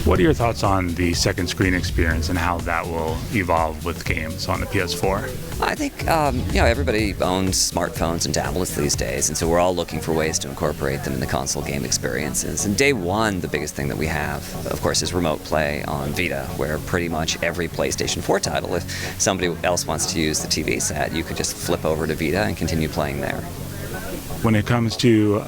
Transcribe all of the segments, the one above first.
What are your thoughts on the second screen experience and how that will evolve with games on the PS4? I think everybody owns smartphones and tablets these days, and so we're all looking for ways to incorporate them in the console game experiences. And day one, the biggest thing that we have, of course, is remote play on Vita, where pretty much every PlayStation 4 title, if somebody else wants to use the TV set, you could just flip over to Vita and continue playing there. When it comes to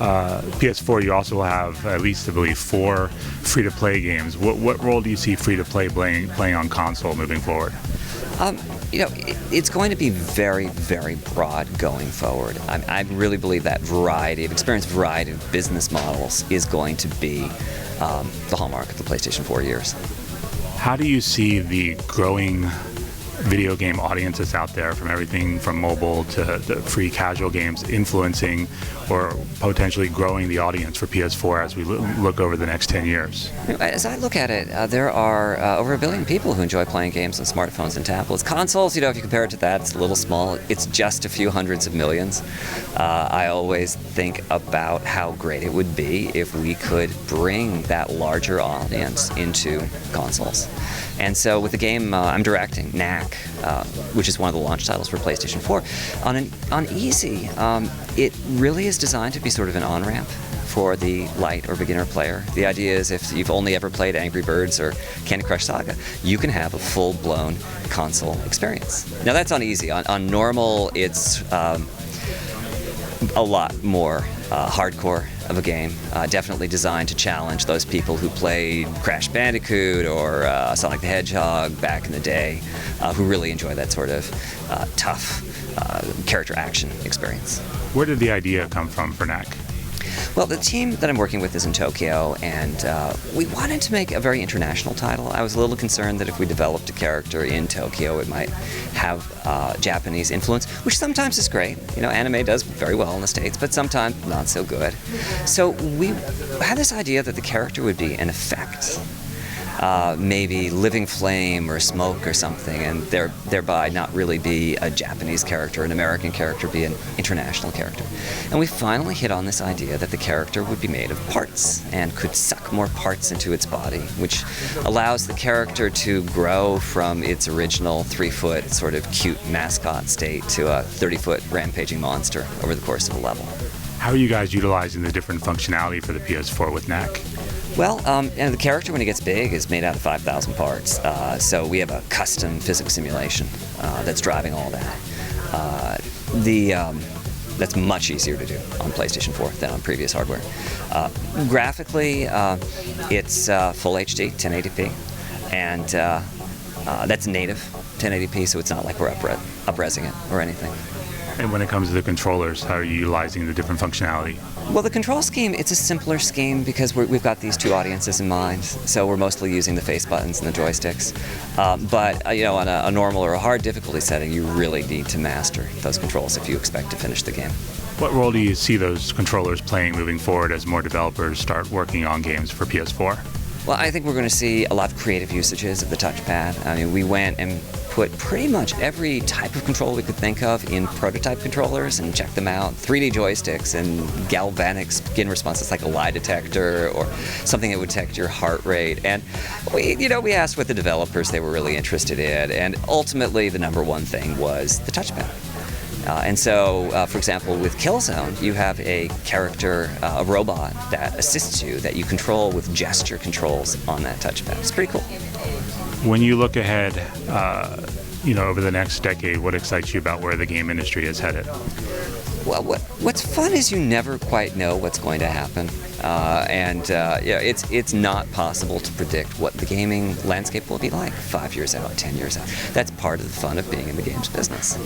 PS4, you also have at least, I believe, 4 free-to-play games. What role do you see free-to-play playing on console moving forward? It's going to be very, very broad going forward. I really believe that variety of business models is going to be the hallmark of the PlayStation 4 years. How do you see the growing video game audiences out there, from everything from mobile to the free casual games, influencing or potentially growing the audience for PS4 as we look over the next 10 years? As I look at it, there are over 1 billion people who enjoy playing games on smartphones and tablets. Consoles, if you compare it to that, it's a little small. It's just a few hundreds of millions. I always think about how great it would be if we could bring that larger audience into consoles. And so with the game I'm directing, Knack, which is one of the launch titles for PlayStation 4, on easy, it really is designed to be sort of an on-ramp for the light or beginner player. The idea is if you've only ever played Angry Birds or Candy Crush Saga, you can have a full-blown console experience. Now that's on easy. On normal, it's a lot more hardcore of a game, definitely designed to challenge those people who played Crash Bandicoot or Sonic the Hedgehog back in the day, who really enjoy that sort of tough character action experience. Where did the idea come from for Knack? Well, the team that I'm working with is in Tokyo, and we wanted to make a very international title. I was a little concerned that if we developed a character in Tokyo, it might have Japanese influence, which sometimes is great. Anime does very well in the States, but sometimes not so good. So we had this idea that the character would be an effect. Maybe living flame or smoke or something, and thereby not really be a Japanese character, an American character, be an international character. And we finally hit on this idea that the character would be made of parts and could suck more parts into its body, which allows the character to grow from its original 3-foot sort of cute mascot state to a 30-foot rampaging monster over the course of a level. How are you guys utilizing the different functionality for the PS4 with Knack? Well, the character, when he gets big, is made out of 5,000 parts. So we have a custom physics simulation that's driving all that. That's much easier to do on PlayStation 4 than on previous hardware. Graphically, it's full HD, 1080p, and that's native 1080p, so it's not like we're up-resing it or anything. And when it comes to the controllers, how are you utilizing the different functionality? Well, the control scheme, it's a simpler scheme because we've got these two audiences in mind, so we're mostly using the face buttons and the joysticks. But on a normal or a hard difficulty setting, you really need to master those controls if you expect to finish the game. What role do you see those controllers playing moving forward as more developers start working on games for PS4? Well, I think we're going to see a lot of creative usages of the touchpad. I mean, we went and put pretty much every type of control we could think of in prototype controllers and checked them out. 3D joysticks and galvanic skin responses like a lie detector or something that would detect your heart rate. And we asked what the developers they were really interested in, and ultimately the number one thing was the touchpad. And so, for example, with Killzone, you have a character, a robot that assists you, that you control with gesture controls on that touchpad. It's pretty cool. When you look ahead, over the next decade, what excites you about where the game industry is headed? Well, what's fun is you never quite know what's going to happen, it's not possible to predict what the gaming landscape will be like 5 years out, 10 years out. That's part of the fun of being in the games business.